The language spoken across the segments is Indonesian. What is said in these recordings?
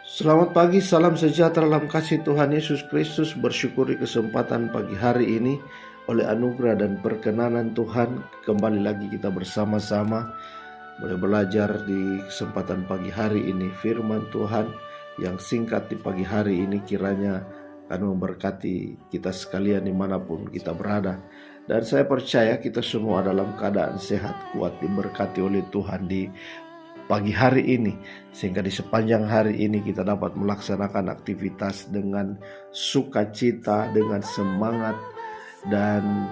Selamat pagi, salam sejahtera dalam kasih Tuhan Yesus Kristus. Bersyukuri kesempatan pagi hari ini oleh anugerah dan perkenanan Tuhan. Kembali lagi kita bersama-sama boleh belajar di kesempatan pagi hari ini firman Tuhan yang singkat di pagi hari ini kiranya akan memberkati kita sekalian dimanapun kita berada. Dan saya percaya kita semua dalam keadaan sehat, kuat, diberkati oleh Tuhan di pagi hari ini, sehingga di sepanjang hari ini kita dapat melaksanakan aktivitas dengan sukacita, dengan semangat, dan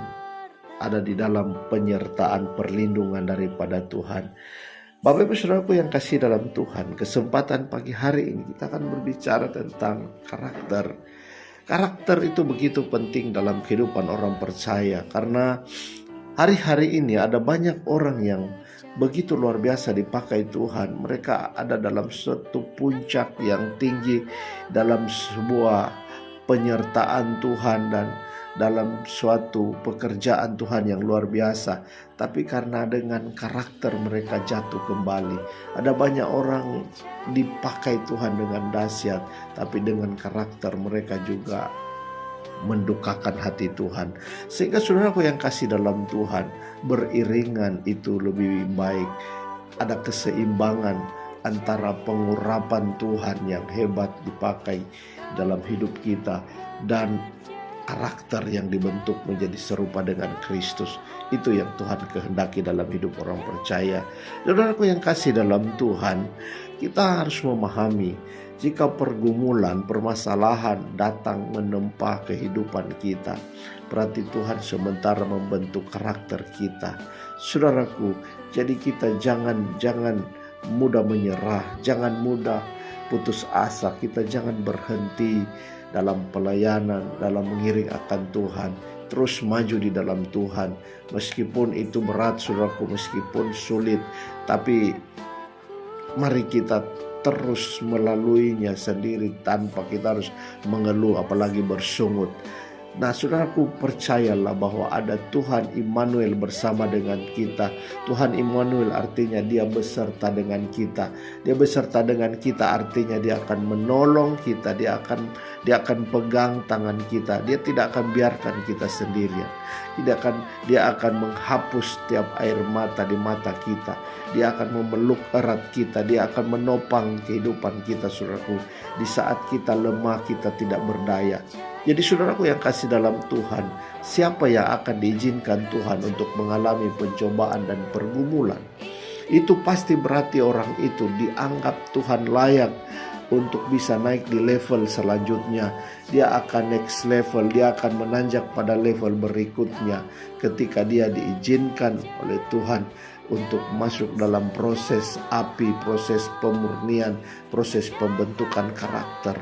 ada di dalam penyertaan perlindungan daripada Tuhan. Bapak Ibu Saudaraku yang kasih dalam Tuhan, kesempatan pagi hari ini kita akan berbicara tentang karakter. Karakter itu begitu penting dalam kehidupan orang percaya, karena hari-hari ini ada banyak orang yang begitu luar biasa dipakai Tuhan. Mereka ada dalam suatu puncak yang tinggi, dalam sebuah penyertaan Tuhan dan dalam suatu pekerjaan Tuhan yang luar biasa. Tapi karena dengan karakter mereka jatuh kembali. Ada banyak orang dipakai Tuhan dengan dahsyat, tapi dengan karakter mereka juga mendukakan hati Tuhan. Sehingga saudaraku yang kasih dalam Tuhan, beriringan itu lebih baik. Ada keseimbangan antara pengurapan Tuhan yang hebat dipakai dalam hidup kita dan karakter yang dibentuk menjadi serupa dengan Kristus. Itu yang Tuhan kehendaki dalam hidup orang percaya. Saudaraku yang kasih dalam Tuhan, kita harus memahami jika pergumulan, permasalahan datang menempa kehidupan kita, berarti Tuhan sementara membentuk karakter kita. Saudaraku, jadi kita jangan mudah menyerah, jangan mudah putus asa, kita jangan berhenti dalam pelayanan, dalam mengiring akan Tuhan. Terus maju di dalam Tuhan, meskipun itu berat saudaraku, meskipun sulit, tapi mari kita terus melaluinya sendiri tanpa kita harus mengeluh apalagi bersungut. Nah saudaraku, percayalah bahwa ada Tuhan Immanuel bersama dengan kita. Tuhan Immanuel artinya dia beserta dengan kita. Dia beserta dengan kita artinya dia akan menolong kita. Dia akan pegang tangan kita. Dia tidak akan biarkan kita sendirian. Dia akan menghapus setiap air mata di mata kita. Dia akan memeluk erat kita. Dia akan menopang kehidupan kita saudaraku. Di saat kita lemah, kita tidak berdaya. Jadi saudaraku yang kasih dalam Tuhan, siapa yang akan diizinkan Tuhan untuk mengalami pencobaan dan pergumulan? Itu pasti berarti orang itu dianggap Tuhan layak untuk bisa naik di level selanjutnya. Dia akan next level, dia akan menanjak pada level berikutnya ketika dia diizinkan oleh Tuhan untuk masuk dalam proses api, proses pemurnian, proses pembentukan karakter.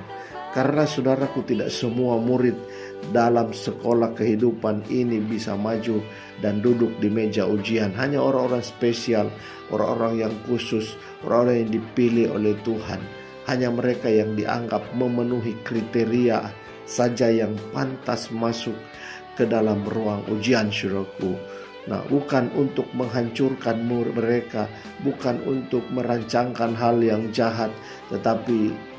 Karena saudaraku, tidak semua murid dalam sekolah kehidupan ini bisa maju dan duduk di meja ujian. Hanya orang-orang spesial, orang-orang yang khusus, orang-orang yang dipilih oleh Tuhan. Hanya mereka yang dianggap memenuhi kriteria saja yang pantas masuk ke dalam ruang ujian saudaraku. Nah, bukan untuk menghancurkan mereka, bukan untuk merancangkan hal yang jahat, tetapi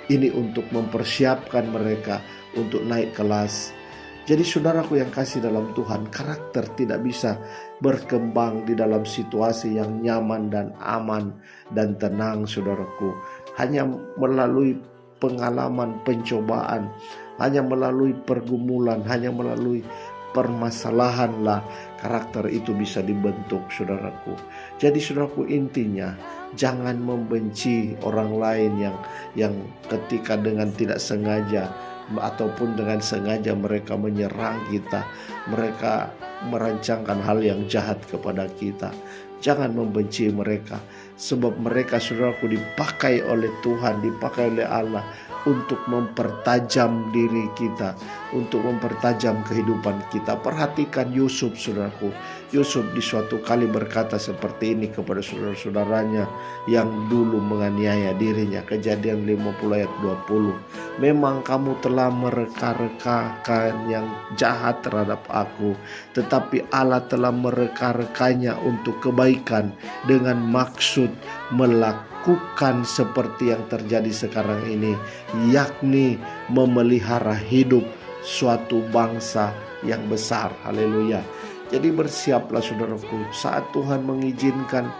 ini untuk mempersiapkan mereka untuk naik kelas. Jadi saudaraku yang kasih dalam Tuhan, karakter tidak bisa berkembang di dalam situasi yang nyaman dan aman dan tenang saudaraku. Hanya melalui pengalaman pencobaan, hanya melalui pergumulan, hanya melalui permasalahanlah karakter itu bisa dibentuk saudaraku. Jadi saudaraku, intinya jangan membenci orang lain yang ketika dengan tidak sengaja ataupun dengan sengaja mereka menyerang kita, mereka merancangkan hal yang jahat kepada kita. Jangan membenci mereka, sebab mereka saudaraku dipakai oleh Tuhan, dipakai oleh Allah untuk mempertajam diri kita, untuk mempertajam kehidupan kita. Perhatikan Yusuf saudaraku. Yusuf di suatu kali berkata seperti ini kepada saudara-saudaranya yang dulu menganiaya dirinya. Kejadian 50 ayat 20. Memang kamu telah mereka-rekakan yang jahat terhadap aku, tetapi Allah telah mereka-rekanya untuk kebaikan dengan maksud melakukan melakukan seperti yang terjadi sekarang ini, yakni memelihara hidup suatu bangsa yang besar. Haleluya. Jadi bersiaplah saudaraku, saat Tuhan mengizinkan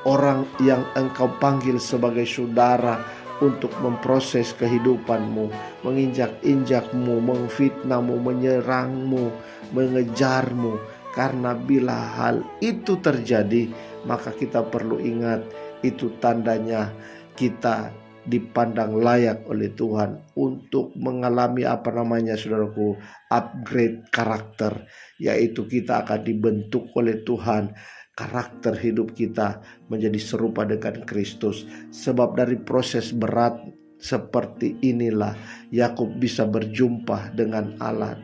orang yang engkau panggil sebagai saudara untuk memproses kehidupanmu, menginjak-injakmu, memfitnahmu, menyerangmu, mengejarmu. Karena bila hal itu terjadi, maka kita perlu ingat itu tandanya kita dipandang layak oleh Tuhan untuk mengalami saudaraku, upgrade karakter, yaitu kita akan dibentuk oleh Tuhan. Karakter hidup kita menjadi serupa dengan Kristus. Sebab dari proses berat seperti inilah Yakub bisa berjumpa dengan Allah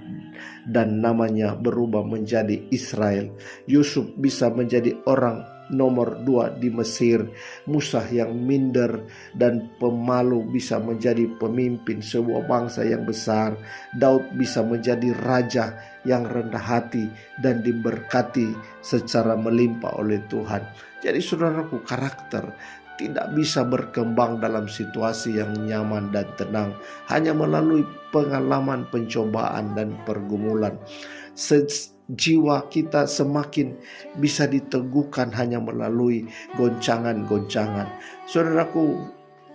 dan namanya berubah menjadi Israel. Yusuf bisa menjadi orang nomor 2 di Mesir. Musa yang minder dan pemalu bisa menjadi pemimpin sebuah bangsa yang besar. Daud bisa menjadi raja yang rendah hati dan diberkati secara melimpah oleh Tuhan. Jadi saudaraku, karakter tidak bisa berkembang dalam situasi yang nyaman dan tenang hanya melalui pengalaman, pencobaan dan pergumulan. Jiwa kita semakin bisa diteguhkan hanya melalui goncangan-goncangan. Saudaraku,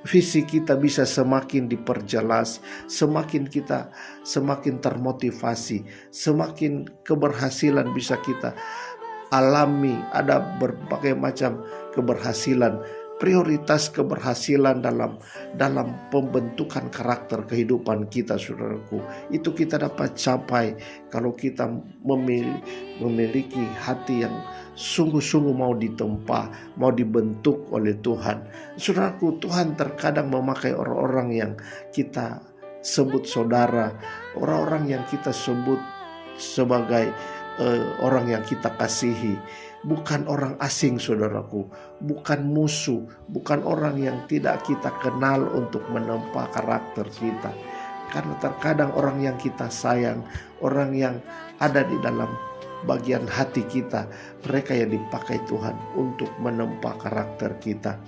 visi kita bisa semakin diperjelas, kita semakin termotivasi, semakin keberhasilan bisa kita alami. Ada berbagai macam keberhasilan. Prioritas keberhasilan dalam pembentukan karakter kehidupan kita, saudaraku, itu kita dapat capai kalau kita memiliki hati yang sungguh-sungguh mau ditempa, mau dibentuk oleh Tuhan. Saudaraku, Tuhan terkadang memakai orang-orang yang kita sebut saudara, orang-orang yang kita sebut sebagai orang yang kita kasihi. Bukan orang asing, saudaraku, bukan musuh, bukan orang yang tidak kita kenal untuk menempa karakter kita. Karena terkadang orang yang kita sayang, orang yang ada di dalam bagian hati kita, mereka yang dipakai Tuhan untuk menempa karakter kita.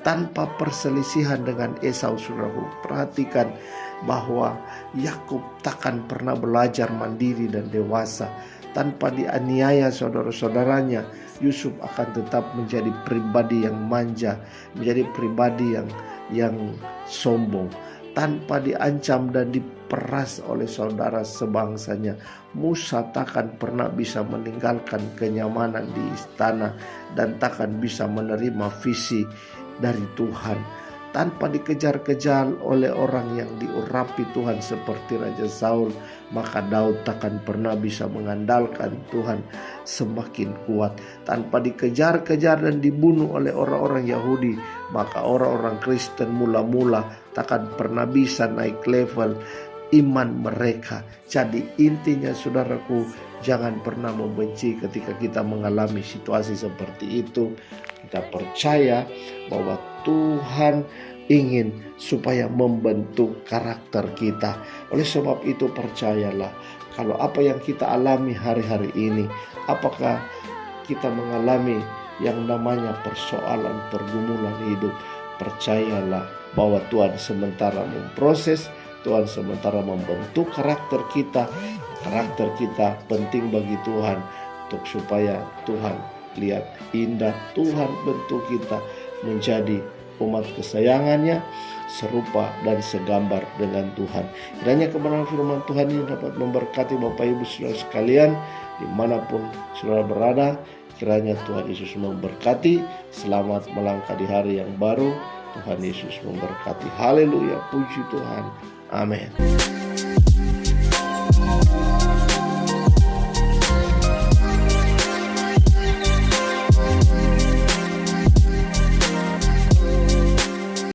Tanpa perselisihan dengan Esau, saudaraku, perhatikan bahwa Yakub takkan pernah belajar mandiri dan dewasa. Tanpa dianiaya saudara-saudaranya, Yusuf akan tetap menjadi pribadi yang manja, menjadi pribadi yang sombong. Tanpa diancam dan diperas oleh saudara sebangsanya, Musa takkan pernah bisa meninggalkan kenyamanan di istana dan takkan bisa menerima visi dari Tuhan. Tanpa dikejar-kejar oleh orang yang diurapi Tuhan seperti Raja Saul, maka Daud takkan pernah bisa mengandalkan Tuhan semakin kuat. Tanpa dikejar-kejar dan dibunuh oleh orang-orang Yahudi, maka orang-orang Kristen mula-mula takkan pernah bisa naik level iman mereka. Jadi intinya, saudaraku, jangan pernah membenci ketika kita mengalami situasi seperti itu. Kita percaya bahwa Tuhan ingin supaya membentuk karakter kita. Oleh sebab itu percayalah, kalau apa yang kita alami hari-hari ini, apakah kita mengalami yang namanya persoalan pergumulan hidup, percayalah bahwa Tuhan sementara memproses, Tuhan sementara membentuk karakter kita. Karakter kita penting bagi Tuhan untuk supaya Tuhan lihat indah. Tuhan bentuk kita menjadi umat kesayangannya, serupa dan segambar dengan Tuhan. Kiranya kebenaran firman Tuhan ini dapat memberkati Bapak Ibu saudara sekalian dimanapun saudara berada. Kiranya Tuhan Yesus memberkati. Selamat melangkah di hari yang baru. Tuhan Yesus memberkati. Haleluya, puji Tuhan. Amin.